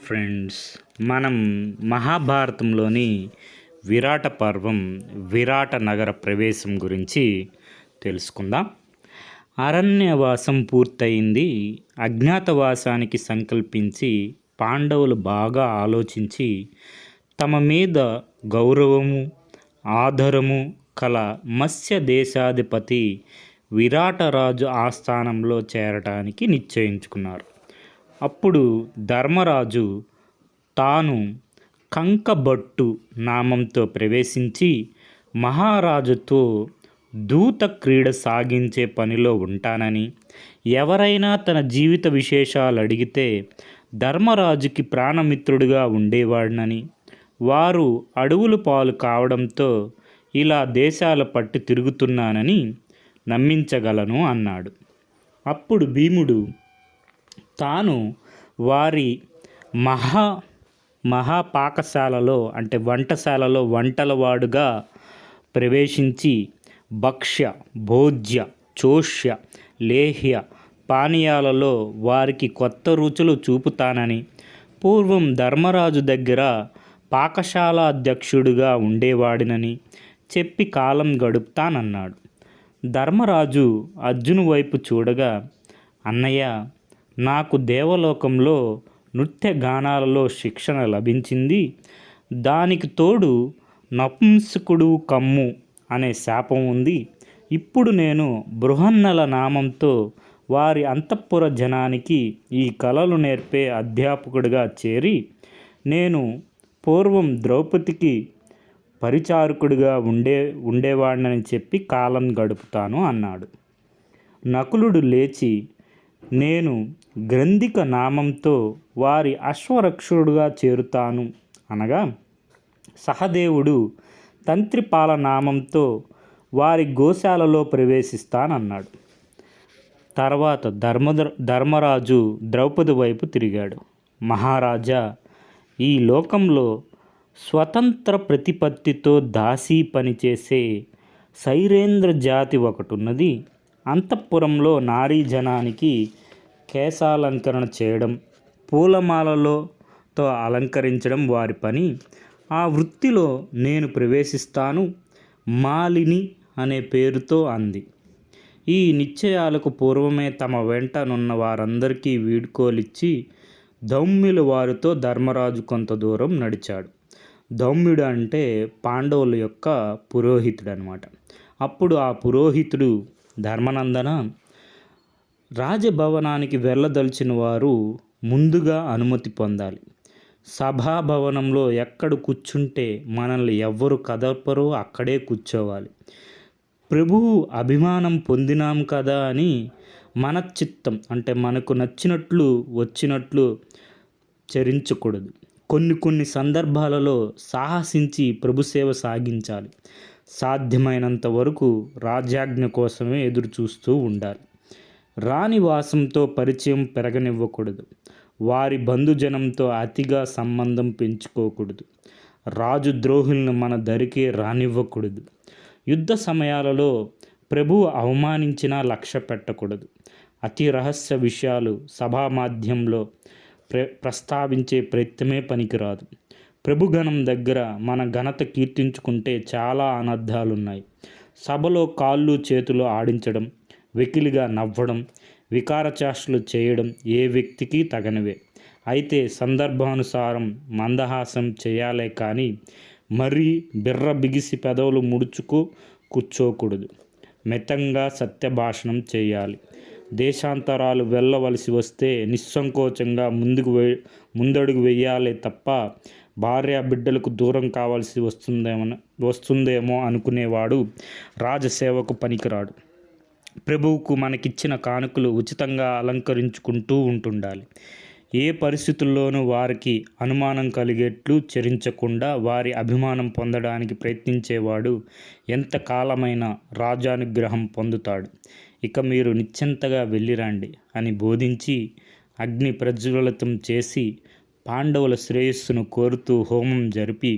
Friends, మనం మహాభారతంలోని విరాట పర్వం విరాట నగర ప్రవేశం గురించి తెలుసుకుందాం. అరణ్యవాసం పూర్తయింది. అజ్ఞాతవాసానికి సంకల్పించి పాండవులు బాగా ఆలోచించి తమ మీద గౌరవము ఆదరము కల మత్స్య దేశాధిపతి విరాటరాజు ఆస్థానంలో చేరటానికి నిశ్చయించుకున్నారు. అప్పుడు ధర్మరాజు తాను కంకబట్టు నామంతో ప్రవేశించి మహారాజుతో దూత క్రీడ సాగించే పనిలో ఉంటానని, ఎవరైనా తన జీవిత విశేషాలు అడిగితే ధర్మరాజుకి ప్రాణమిత్రుడిగా ఉండేవాడినని, వారు అడవుల పాలు కావడంతో ఇలా దేశాల పట్టి తిరుగుతున్నానని నమ్మించగలను అన్నాడు. అప్పుడు భీముడు తాను వారి మహాపాకశాలలో అంటే వంటశాలలో వంటలవాడుగా ప్రవేశించి భక్ష్య భోజ్య చోష్య లేహ్య పానీయాలలో వారికి కొత్త రుచులు చూపుతానని, పూర్వం ధర్మరాజు దగ్గర పాకశాల అధ్యక్షుడిగా ఉండేవాడినని చెప్పి కాలం గడుపుతానన్నాడు. ధర్మరాజు అర్జును వైపు చూడగా, అన్నయ్య, నాకు దేవలోకంలో నృత్య గానాలలో శిక్షణ లభించింది. దానికి తోడు నపుంసకుడు కమ్ము అనే శాపం ఉంది. ఇప్పుడు నేను బృహన్నల నామంతో వారి అంతఃపుర జనానికి ఈ కళలు నేర్పే అధ్యాపకుడిగా చేరి, నేను పూర్వం ద్రౌపదికి పరిచారకుడిగా ఉండేవాడినని చెప్పి కాలం గడుపుతాను అన్నాడు. నకులుడు లేచి, నేను గ్రంథిక నామంతో వారి అశ్వరక్షకుడుగా చేరుతాను అనగా, సహదేవుడు తంత్రిపాల నామంతో వారి గోశాలలో ప్రవేశిస్తానన్నాడు. తర్వాత ధర్మరాజు ద్రౌపది వైపు తిరిగాడు. మహారాజా, ఈ లోకంలో స్వతంత్ర ప్రతిపత్తితో దాసీ పనిచేసే శైరేంద్ర జాతి ఒకటి ఉన్నది. అంతఃపురంలో నారీ జనానికి కేశాలంకరణ చేయడం, పూలమాలతో అలంకరించడం వారి పని. ఆ వృత్తిలో నేను ప్రవేశిస్తాను మాలిని అనే పేరుతో అంది. ఈ నిశ్చయాలకు పూర్వమే తమ వెంట నున్న వారందరికీ వీడ్కోలిచ్చి ధౌమ్యుల వారితో ధర్మరాజు కొంత దూరం నడిచాడు. ధౌమ్యుడు అంటే పాండవుల యొక్క పురోహితుడు అనమాట. అప్పుడు ఆ పురోహితుడు, ధర్మనందన, రాజభవనానికి వెళ్ళదలిచిన వారు ముందుగా అనుమతి పొందాలి. సభాభవనంలో ఎక్కడ కూర్చుంటే మనల్ని ఎవ్వరు కదపరో అక్కడే కూర్చోవాలి. ప్రభువు అభిమానం పొందినాం కదా అని మన చిత్తం అంటే మనకు నచ్చినట్లు వచ్చినట్లు చరించకూడదు. కొన్ని సందర్భాలలో సాహసించి ప్రభుసేవ సాగించాలి. సాధ్యమైనంత వరకు రాజ్యాజ్ఞ కోసమే ఎదురు చూస్తూ ఉండాలి. రాణి వాసంతో పరిచయం పెరగనివ్వకూడదు. వారి బంధుజనంతో అతిగా సంబంధం పెంచుకోకూడదు. రాజుద్రోహులను మన దరికే రానివ్వకూడదు. యుద్ధ సమయాలలో ప్రభువు అవమానించినా లక్ష్య పెట్టకూడదు. అతి రహస్య విషయాలు సభామాధ్యంలో ప్రస్తావించే ప్రయత్నమే పనికిరాదు. ప్రభుగణం దగ్గర మన ఘనత కీర్తించుకుంటే చాలా అనర్థాలున్నాయి. సభలో కాళ్ళు చేతులు ఆడించడం, వెకిలిగా నవ్వడం, వికారచేష్టలు చేయడం ఏ వ్యక్తికి తగనివే. అయితే సందర్భానుసారం మందహాసం చేయాలే కానీ మరీ బిర్ర బిగిసి పెదవులు ముడుచుకు కూర్చోకూడదు. మితంగా సత్యభాషణం చేయాలి. దేశాంతరాలు వెళ్ళవలసి వస్తే నిస్సంకోచంగా ముందడుగు వేయాలే తప్ప భార్య బిడ్డలకు దూరం కావాల్సి వస్తుందేమో అనుకునేవాడు రాజసేవకు పనికిరాడు. ప్రభువుకు మనకిచ్చిన కానుకలు ఉచితంగా అలంకరించుకుంటూ ఉంటుండాలి. ఏ పరిస్థితుల్లోనూ వారికి అనుమానం కలిగేట్లు చరించకుండా వారి అభిమానం పొందడానికి ప్రయత్నించేవాడు ఎంతకాలమైనా రాజానుగ్రహం పొందుతాడు. ఇక మీరు నిశ్చింతగా వెళ్ళిరండి అని బోధించి అగ్ని ప్రజ్వలితం చేసి పాండవుల శ్రేయస్సును కోరుతూ హోమం జరిపి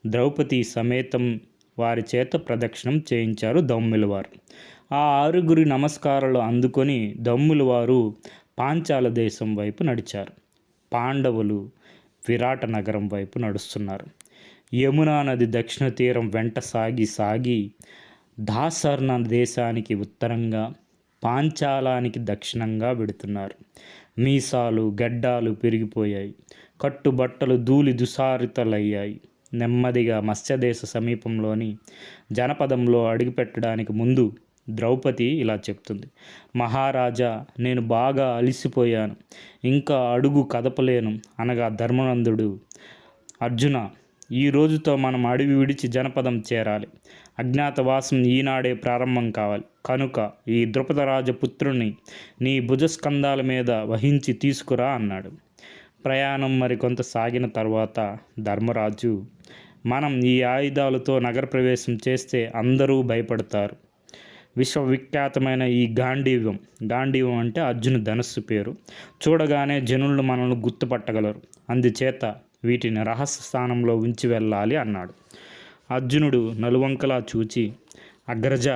ద్రౌపది సమేతం వారి చేత ప్రదక్షిణం చేయించారు ధౌమ్యుల వారు. ఆ 6 నమస్కారాలు అందుకొని ధౌమ్యుల వారు పాంచాల దేశం వైపు నడిచారు. పాండవులు విరాట నగరం వైపు నడుస్తున్నారు. యమునా నది దక్షిణ తీరం వెంట సాగి దాసర్ణ దేశానికి ఉత్తరంగా, పాంచాలానికి దక్షిణంగా వెడుతున్నారు. మీసాలు గడ్డాలు పెరిగిపోయాయి. కట్టుబట్టలు ధూళి దుసారితలయ్యాయి. నెమ్మదిగా మత్స్యదేశ సమీపంలోని జనపదంలో అడుగుపెట్టడానికి ముందు ద్రౌపది ఇలా చెప్తుంది: మహారాజా, నేను బాగా అలిసిపోయాను, ఇంకా అడుగు కదపలేను అనగా ధర్మనందుడు, అర్జున, ఈ రోజుతో మనం అడవి విడిచి జనపదం చేరాలి. అజ్ఞాతవాసం ఈనాడే ప్రారంభం కావాలి. కనుక ఈ ద్రుపదరాజపుత్రుని నీ భుజస్కంధాల మీద వహించి తీసుకురా అన్నాడు. ప్రయాణం మరికొంత సాగిన తర్వాత ధర్మరాజు, మనం ఈ ఆయుధాలతో నగర ప్రవేశం చేస్తే అందరూ భయపడతారు. విశ్వవిఖ్యాతమైన ఈ గాంధీవం అంటే అర్జున ధనస్సు పేరు, చూడగానే జనులు మనల్ని గుర్తుపట్టగలరు. అందుచేత వీటిని రహస్య స్థానంలో ఉంచి వెళ్ళాలి అన్నాడు. అర్జునుడు నలువంకలా చూచి, అగ్రజ,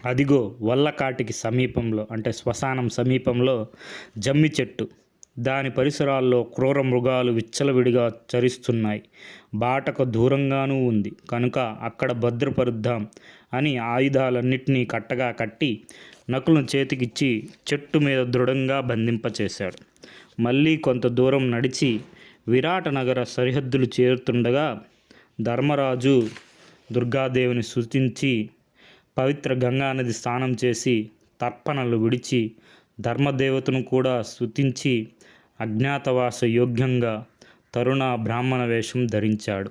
అదిగో వల్లకాటికి సమీపంలో అంటే శ్మశానం సమీపంలో జమ్మి చెట్టు, దాని పరిసరాల్లో క్రూర మృగాలు విచ్చలవిడిగా చరిస్తున్నాయి. బాటకు దూరంగానూ ఉంది. కనుక అక్కడ భద్రపరుద్దాం అని ఆయుధాలన్నింటినీ కట్టగా కట్టి నకులను చేతికిచ్చి చెట్టు మీద దృఢంగా బంధింపచేశాడు. మళ్ళీ కొంత దూరం నడిచి విరాట నగర సరిహద్దులు చేరుతుండగా ధర్మరాజు దుర్గాదేవిని స్తుతించి, పవిత్ర గంగానది స్నానం చేసి, తర్పణలు విడిచి, ధర్మదేవతను కూడా స్తుతించి అజ్ఞాతవాస యోగ్యంగా తరుణ బ్రాహ్మణ వేషం ధరించాడు.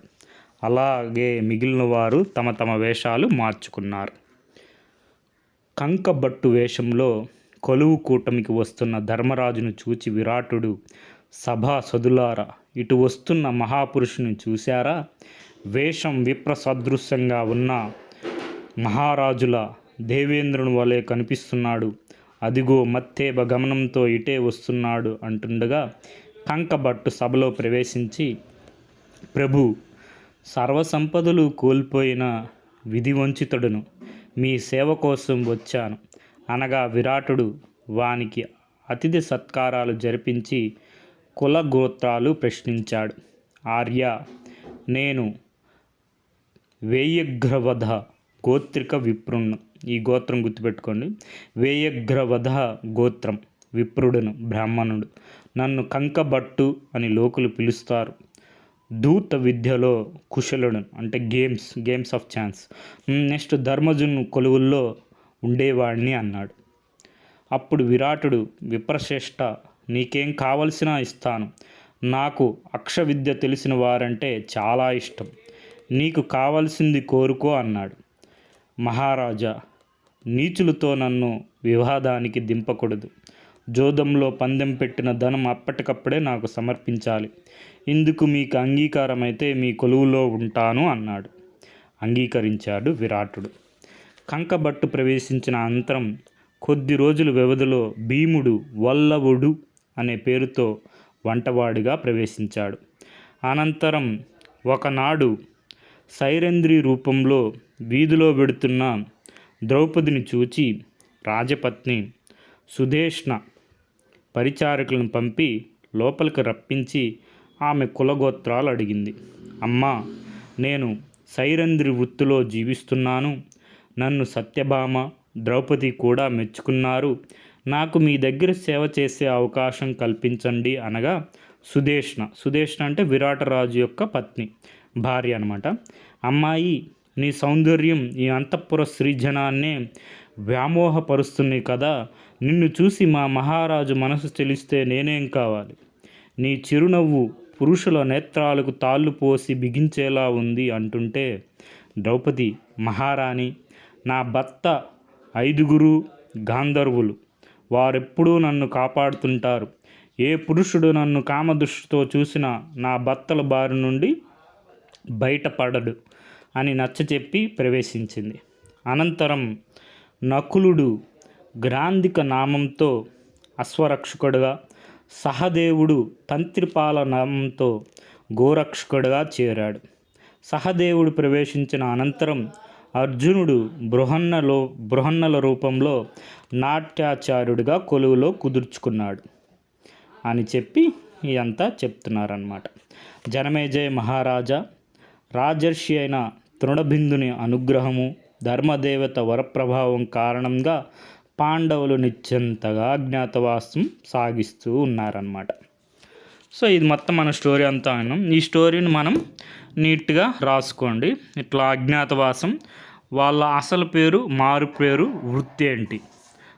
అలాగే మిగిలిన వారు తమ తమ వేషాలు మార్చుకున్నారు. కంకబట్టు వేషంలో కొలువు కూటమికి వస్తున్న ధర్మరాజును చూచి విరాటుడు, సభాసదులారా, ఇటు వస్తున్న మహాపురుషుని చూశారా? వేషం విప్రసదృశ్యంగా ఉన్న మహారాజుల దేవేంద్రుని వలె కనిపిస్తున్నాడు. అదిగో మత్తేబ గమనంతో ఇటే వస్తున్నాడు అంటుండగా కంకబట్టు సభలో ప్రవేశించి, ప్రభు, సర్వసంపదలు కోల్పోయిన విధివంచితుడును, మీ సేవ కోసం వచ్చాను అనగా విరాటుడు వానికి అతిథి సత్కారాలు జరిపించి కులగోత్రాలు ప్రశ్నించాడు. ఆర్య, నేను వేయగ్రవధ గోత్రిక విప్రుణ్ణు. ఈ గోత్రం గుర్తుపెట్టుకోండి. వేయగ్రవధ గోత్రం, విప్రుడును, బ్రాహ్మణుడు. నన్ను కంకబట్టు అని లోకులు పిలుస్తారు. దూత విద్యలో కుశలుడు అంటే గేమ్స్ ఆఫ్ ఛాన్స్. నెక్స్ట్ ధర్మజును కొలువుల్లో ఉండేవాడిని అన్నాడు. అప్పుడు విరాటుడు, విప్రశ్రేష్ఠ, నీకేం కావలసినా ఇస్తాను. నాకు అక్ష విద్య తెలిసిన వారంటే చాలా ఇష్టం. నీకు కావలసింది కోరుకో అన్నాడు. మహారాజా, నీచులతో నన్ను వివాదానికి దింపకూడదు. జోదంలో పందెం పెట్టిన ధనం అప్పటికప్పుడే నాకు సమర్పించాలి. ఇందుకు మీకు అంగీకారమైతే మీ కొలువులో ఉంటాను అన్నాడు. అంగీకరించాడు విరాటుడు. కంకబట్టు ప్రవేశించిన అనంతరం కొద్ది రోజుల వ్యవధిలో భీముడు వల్లవుడు అనే పేరుతో వంటవాడిగా ప్రవేశించాడు. అనంతరం ఒకనాడు సైరంధ్రి రూపంలో వీధిలో వెడుతున్న ద్రౌపదిని చూచి రాజపత్ని సుధేష్ణ పరిచారకులను పంపి లోపలికి రప్పించి ఆమె కులగోత్రాలు అడిగింది. అమ్మా, నేను సైరంధ్రి వృత్తిలో జీవిస్తున్నాను. నన్ను సత్యభామ, ద్రౌపది కూడా మెచ్చుకున్నారు. నాకు మీ దగ్గర సేవ చేసే అవకాశం కల్పించండి అనగా సుధేష్ణ అంటే విరాటరాజు యొక్క పత్ని, భార్య అనమాట. అమ్మాయి, నీ సౌందర్యం ఈ అంతఃపుర స్త్రీజనాన్నే వ్యామోహపరుస్తుంది కదా. నిన్ను చూసి మా మహారాజు మనసు చెలిస్తే నేనేం కావాలి? నీ చిరునవ్వు పురుషుల నేత్రాలకు తాళ్ళు పోసి బిగించేలా ఉంది అంటుంటే ద్రౌపది, మహారాణి, నా భర్త 5 గాంధర్వులు, వారెప్పుడూ నన్ను కాపాడుతుంటారు. ఏ పురుషుడు నన్ను కామదృష్టితో చూసినా నా భర్తల బారి నుండి బయటపడడు అని నచ్చచెప్పి ప్రవేశించింది. అనంతరం నకులుడు గ్రాంధిక నామంతో అశ్వరక్షకుడుగా, సహదేవుడు తంత్రిపాల నామంతో గోరక్షకుడుగా చేరాడు. సహదేవుడు ప్రవేశించిన అనంతరం అర్జునుడు బృహన్నల రూపంలో నాట్యాచార్యుడిగా కొలువులో కుదుర్చుకున్నాడు అని చెప్పి ఇదంతా చెప్తున్నారన్నమాట. జనమేజయ మహారాజా రాజర్షి అయిన తృణబిందుని అనుగ్రహము, ధర్మదేవత వరప్రభావం కారణంగా పాండవులు నిశ్చింతగా అజ్ఞాతవాసం సాగిస్తూ ఉన్నారన్నమాట. సో ఇది మొత్తం మన స్టోరీ అంతా అయినాం. ఈ స్టోరీని మనం నీట్గా రాసుకోండి. ఇట్లా అజ్ఞాతవాసం, వాళ్ళ అసలు పేరు, మారు పేరు, వృత్తి ఏంటి.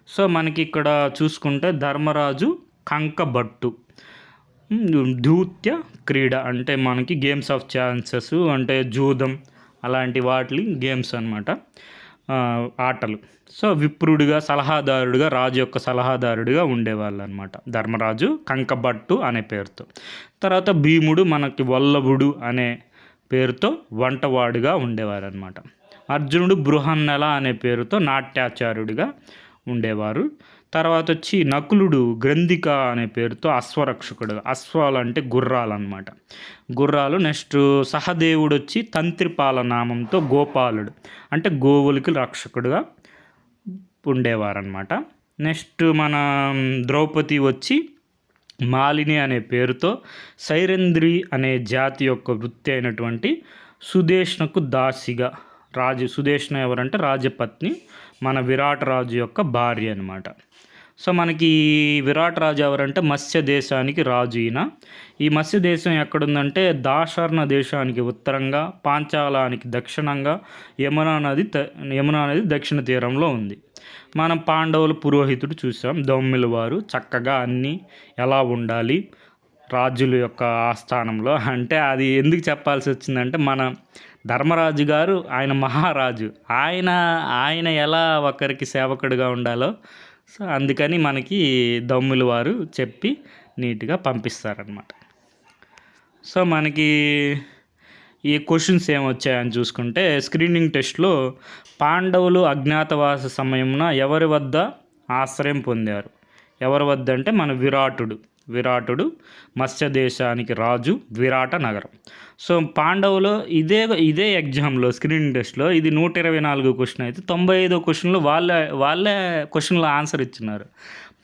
సో మనకి ఇక్కడ చూసుకుంటే ధర్మరాజు కంకబట్టు, దూత్య క్రీడ అంటే మనకి గేమ్స్ ఆఫ్ ఛాన్సెస్ అంటే జూదం అలాంటి వాటి గేమ్స్ అనమాట, ఆటలు. సో విప్రుడిగా, సలహాదారుడిగా, రాజు యొక్క సలహాదారుడిగా ఉండేవాళ్ళు అనమాట ధర్మరాజు కంకబట్టు అనే పేరుతో. తర్వాత భీముడు మనకి వల్లభుడు అనే పేరుతో వంటవాడుగా ఉండేవారు అనమాట. అర్జునుడు బృహన్నల అనే పేరుతో నాట్యాచార్యుడిగా ఉండేవారు. తర్వాత వచ్చి నకులుడు గ్రంథిక అనే పేరుతో అశ్వరక్షకుడు, అశ్వాలు అంటే గుర్రాలు అనమాట, గుర్రాలు. నెక్స్ట్ సహదేవుడు వచ్చి తంత్రిపాల నామంతో గోపాలుడు అంటే గోవులకి రక్షకుడుగా ఉండేవారనమాట. నెక్స్ట్ మన ద్రౌపది వచ్చి మాలిని అనే పేరుతో సైరంధ్రి అనే జాతి యొక్క వృత్తి అయినటువంటి సుదేష్ణకు దాసిగా, సుదేష్ణ ఎవరంటే రాజపత్ని, మన విరాట్ రాజు యొక్క భార్య అనమాట. సో మనకి విరాట్ రాజు ఎవరంటే మత్స్య దేశానికి రాజు ఈయన. ఈ మత్స్య దేశం ఎక్కడుందంటే దాశర్ణ దేశానికి ఉత్తరంగా, పాంచాలానికి దక్షిణంగా, యమునా నది దక్షిణ తీరంలో ఉంది. మనం పాండవుల పురోహితుడు చూసాం, దౌమ్యుల వారు చక్కగా అన్నీ ఎలా ఉండాలి రాజుల యొక్క ఆస్థానంలో. అంటే అది ఎందుకు చెప్పాల్సి వచ్చిందంటే మన ధర్మరాజు గారు ఆయన మహారాజు, ఆయన ఎలా ఒకరికి సేవకుడిగా ఉండాలో సో అందుకని మనకి దమ్ముల వారు చెప్పి నీట్గా పంపిస్తారనమాట. సో మనకి ఈ క్వశ్చన్స్ ఏమొచ్చాయని చూసుకుంటే స్క్రీనింగ్ టెస్ట్లో పాండవులు అజ్ఞాతవాస సమయమున ఎవరి వద్ద ఆశ్రయం పొందారు. ఎవరి వద్ద అంటే మన విరాటుడు మత్స్య దేశానికి రాజు, విరాట నగరం. సో పాండవులు ఇదే ఎగ్జామ్లో స్క్రీనింగ్ టెస్ట్లో ఇది 124 క్వశ్చన్ అయితే 95 క్వశ్చన్లు వాళ్ళే క్వశ్చన్లో ఆన్సర్ ఇచ్చినారు.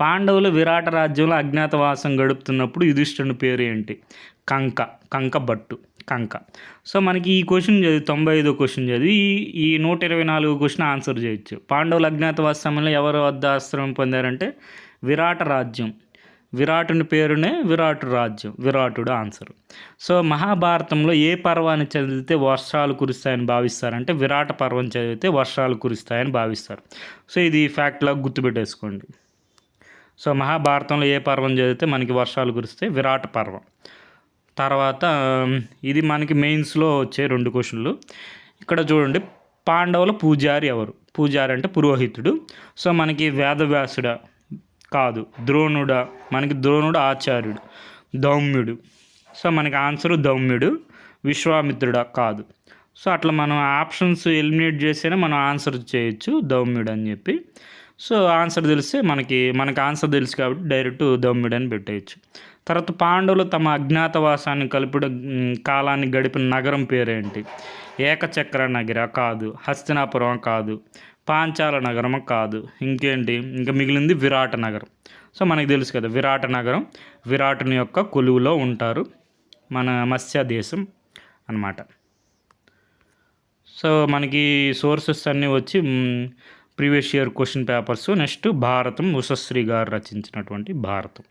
పాండవులు విరాట రాజ్యంలో అజ్ఞాతవాసం గడుపుతున్నప్పుడు యుధిష్ఠిరుని పేరు ఏంటి? కంకబట్టు. సో మనకి ఈ క్వశ్చన్ చదివి 95 క్వశ్చన్ చదివి ఈ 124 క్వశ్చన్ ఆన్సర్ చేయొచ్చు. పాండవులు అజ్ఞాతవాస సమయంలో ఎవరి వద్ద ఆశ్రయం పొందారంటే విరాట రాజ్యం, విరాటుని పేరునే విరాటు రాజ్యం, విరాటుడు ఆన్సర్. సో మహాభారతంలో ఏ పర్వాన్ని చదివితే వర్షాలు కురుస్తాయని భావిస్తారంటే విరాట పర్వం చదివితే వర్షాలు కురుస్తాయని భావిస్తారు. సో ఇది ఫ్యాక్ట్లా గుర్తుపెట్టేసుకోండి. సో మహాభారతంలో ఏ పర్వం చదివితే మనకి వర్షాలు కురుస్తాయి? విరాట పర్వం. తర్వాత ఇది మనకి మెయిన్స్లో వచ్చే 2 క్వశ్చన్లు. ఇక్కడ చూడండి, పాండవుల పూజారి ఎవరు? పూజారి అంటే పురోహితుడు. సో మనకి వేదవ్యాసుడా? కాదు. ద్రోణుడా? మనకి ద్రోణుడు ఆచార్యుడు. దౌమ్యుడు. సో మనకి ఆన్సరు దౌమ్యుడు. విశ్వామిత్రుడా? కాదు. సో అట్లా మనం ఆప్షన్స్ ఎలిమినేట్ చేస్తేనే మనం ఆన్సర్ చేయొచ్చు దౌమ్యుడు అని చెప్పి. సో ఆన్సర్ తెలిస్తే మనకి ఆన్సర్ తెలుసు కాబట్టి డైరెక్ట్ దౌమ్యుడు అని పెట్టేయచ్చు. తర్వాత పాండవులు తమ అజ్ఞాతవాసాన్ని కాలాన్ని గడిపిన నగరం పేరేంటి? ఏకచక్ర నగర? కాదు. హస్తినాపురం? కాదు. పాంచాల నగరం? కాదు. ఇంకేంటి? ఇంకా మిగిలింది విరాట నగరం. సో మనకి తెలుసు కదా విరాట నగరం, విరాటుని యొక్క కొలువులో ఉంటారు, మన మత్స్య దేశం అన్నమాట. సో మనకి సోర్సెస్ అన్నీ వచ్చి previous year question papers. Next Bharatam, Ushasri గారు రచించినటువంటి Bharatam.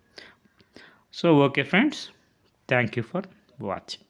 So okay friends, thank you for watching.